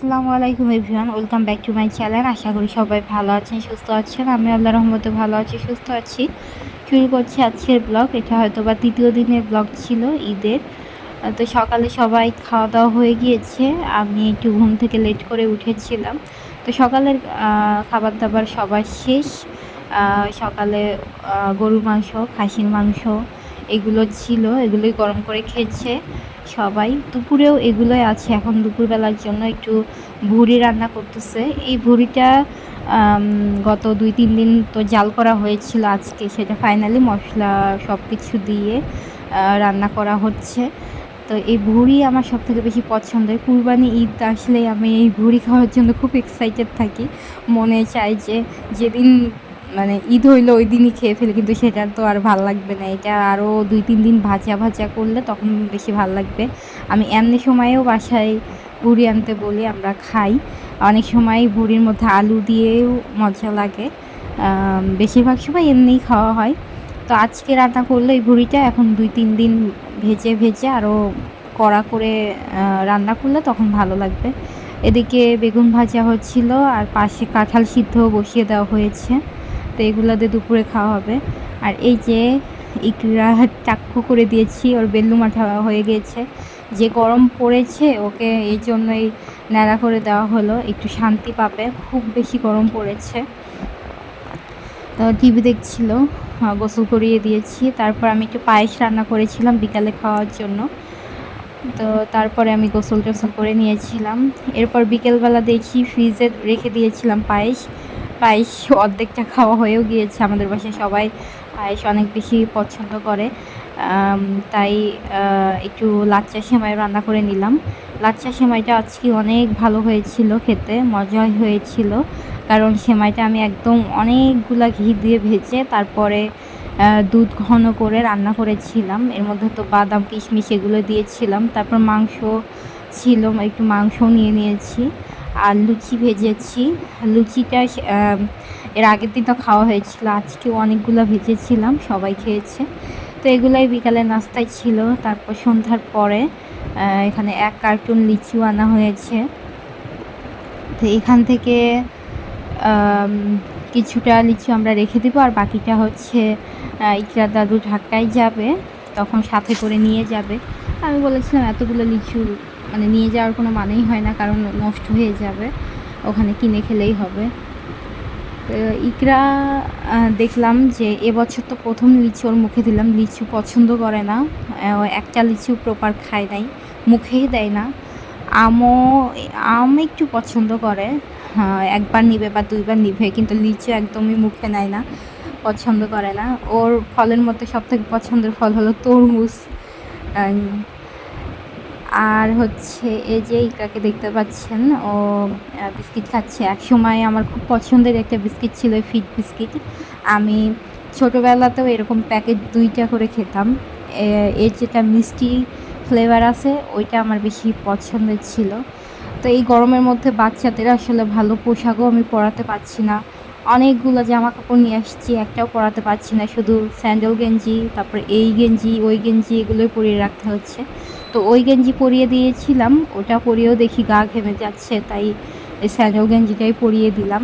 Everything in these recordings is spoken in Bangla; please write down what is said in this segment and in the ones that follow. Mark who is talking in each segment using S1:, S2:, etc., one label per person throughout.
S1: আসসালামু আলাইকুম everyone, welcome back to my channel. আশা করি সবাই ভালো আছেন, সুস্থ আছেন। আমি আল্লাহর রহমতে ভালো আছি, সুস্থ আছি। শুরু করছি আজকের ব্লগ। এটা হয়তো বা তৃতীয় দিনের ব্লগ ছিল ঈদের। তো সকালে সবাই খাওয়া দাওয়া হয়ে গিয়েছে, আমি একটু ঘুম থেকে লেট করে উঠেছিলাম। তো সকালের খাবার দাবার সবার শেষ। সকালে গরুর মাংস, খাসির মাংস এগুলো ছিল, এগুলোই গরম করে খেয়েছে সবাই। দুপুরেও এগুলোই আছে। এখন দুপুরবেলার জন্য একটু ভুড়ি রান্না করতেছে। এই ভুড়িটা গত 2-3 দিন তো জাল করা হয়েছিল, আজকে সেটা ফাইনালি মশলা সব কিছু দিয়ে রান্না করা হচ্ছে। তো এই ভুড়ি আমার সবথেকে বেশি পছন্দের। কুরবানি ঈদ আসলে আমি এই ভুড়ি খাওয়ার জন্য খুব এক্সাইটেড থাকি। মনে চাই যে যেদিন মানে ঈদ হইলো ওই দিনই খেয়ে ফেলি, কিন্তু সেটা তো আর ভাল লাগবে না। এটা আরও 2-3 দিন ভাজা ভাজা করলে তখন বেশি ভাল লাগবে। আমি এমনি সময়েও বাসায় ভুড়ি আনতে বলি, আমরা খাই। অনেক সময় ভুড়ির মধ্যে আলু দিয়েও মজা লাগে। বেশিরভাগ সময় এমনিই খাওয়া হয়। তো আজকে রান্না করলে এই ভুড়িটা এখন 2-3 দিন ভেজে ভেজে আরও কড়া করে রান্না করলে তখন ভালো লাগবে। এদিকে বেগুন ভাজা হচ্ছিল, আর পাশে কাঁঠাল সিদ্ধ বসিয়ে দেওয়া হয়েছে। তো এগুলো দিয়ে দুপুরে খাওয়া হবে। আর এই যে ইকরা চাক্কু করে দিয়েছি, ওর বেল্লু মাথা হয়ে গিয়েছে। যে গরম পড়েছে ওকে এই জন্যই ন্যাড়া করে দেওয়া হলো, একটু শান্তি পাবে, খুব বেশি গরম পড়েছে। তো টিভি দেখছিল, গোসল করিয়ে দিয়েছি। তারপর আমি একটু পায়েস রান্না করেছিলাম বিকালে খাওয়ার জন্য। তো তারপরে আমি গোসল টোসল করে নিয়েছিলাম। এরপর বিকেলবেলা দেখি ফ্রিজে রেখে দিয়েছিলাম পায়েস অর্ধেকটা খাওয়া হয়েও গিয়েছে। আমাদের বাসায় সবাই পায়েস অনেক বেশি পছন্দ করে, তাই একটু লাচ্চা সেমাই রান্না করে নিলাম। লাচ্চা সেমাইটা আজকে অনেক ভালো হয়েছিল, খেতে মজাই হয়েছিল। কারণ সেমাইটা আমি একদম অনেকগুলা ঘি দিয়ে ভেজে তারপরে দুধ ঘন করে রান্না করেছিলাম। এর মধ্যে তো বাদাম কিশমিশ এগুলো দিয়েছিলাম। তারপর মাংস ছিল, একটু মাংসও নিয়ে নিয়েছি। আর লুচি ভেজেছি। লুচিটা এর আগের দিন তো খাওয়া হয়েছিল, আজকেও অনেকগুলো ভেজেছিলাম, সবাই খেয়েছে। তো এগুলাই বিকালে নাস্তায় ছিল। তারপর সন্ধ্যার পরে এখানে 1 কার্টুন লিচু আনা হয়েছে। তো এখান থেকে কিছুটা লিচু আমরা রেখে দেবো, আর বাকিটা হচ্ছে ইকরা দাদু ঢাকায় যাবে, তখন সাথে করে নিয়ে যাবে। আমি বলেছিলাম এতগুলো লিচু মানে নিয়ে যাওয়ার কোনো মানেই হয় না, কারণ নষ্ট হয়ে যাবে, ওখানে কিনে খেলেই হবে। তো ইকরা দেখলাম যে এবছর তো প্রথম লিচু ওর মুখে দিলাম, লিচু পছন্দ করে না। একটা লিচু প্রপার খায় নাই, মুখেই দেয় না। আম একটু পছন্দ করে, হ্যাঁ, একবার নিবে বা 2বার নিবে, কিন্তু লিচু একদমই মুখে নেয় না, পছন্দ করে না। ওর ফলের মধ্যে সবথেকে পছন্দের ফল হলো তরমুজ। আর হচ্ছে এই যে ইকাকে দেখতে পাচ্ছেন, ও বিস্কিট খাচ্ছে। একসময় আমার খুব পছন্দের একটা বিস্কিট ছিল, ফিট বিস্কিট। আমি ছোটোবেলাতেও এরকম প্যাকেট 2টা করে খেতাম। এর যেটা মিষ্টি ফ্লেভার আছে ওইটা আমার বেশি পছন্দের ছিল। তো এই গরমের মধ্যে বাচ্চাদের আসলে ভালো পোশাকও আমি পরাতে পারছি না। অনেকগুলো জামা কাপড় নিয়ে আসছি, একটাও পরাতে পারছি না, শুধু স্যান্ডেল গেঞ্জি, তারপরে এই গেঞ্জি ওই গেঞ্জি এগুলোই পরিয়ে রাখতে হচ্ছে। তো ওই গেঞ্জি পরিয়ে দিয়েছিলাম, ওটা পরিয়েও দেখি গা ঘেমে যাচ্ছে, তাই এই স্যান্ডেল গেঞ্জিটাই পরিয়ে দিলাম।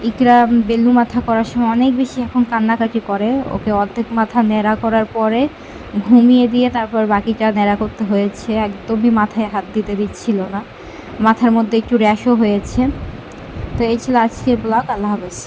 S1: ইকরা বেল্লু মাথা করার সময় অনেক বেশি এখন কান্নাকাটি করে। ওকে অর্ধেক মাথা ন্যাড়া করার পরে ঘুমিয়ে দিয়ে তারপর বাকিটা ন্যাড়া করতে হয়েছে। একদমই মাথায় হাত দিতে দিচ্ছিল না, মাথার মধ্যে একটু র্যাশও হয়েছে। তো এই ছিল আজকের ব্লগ। আল্লাহ হাফেজ।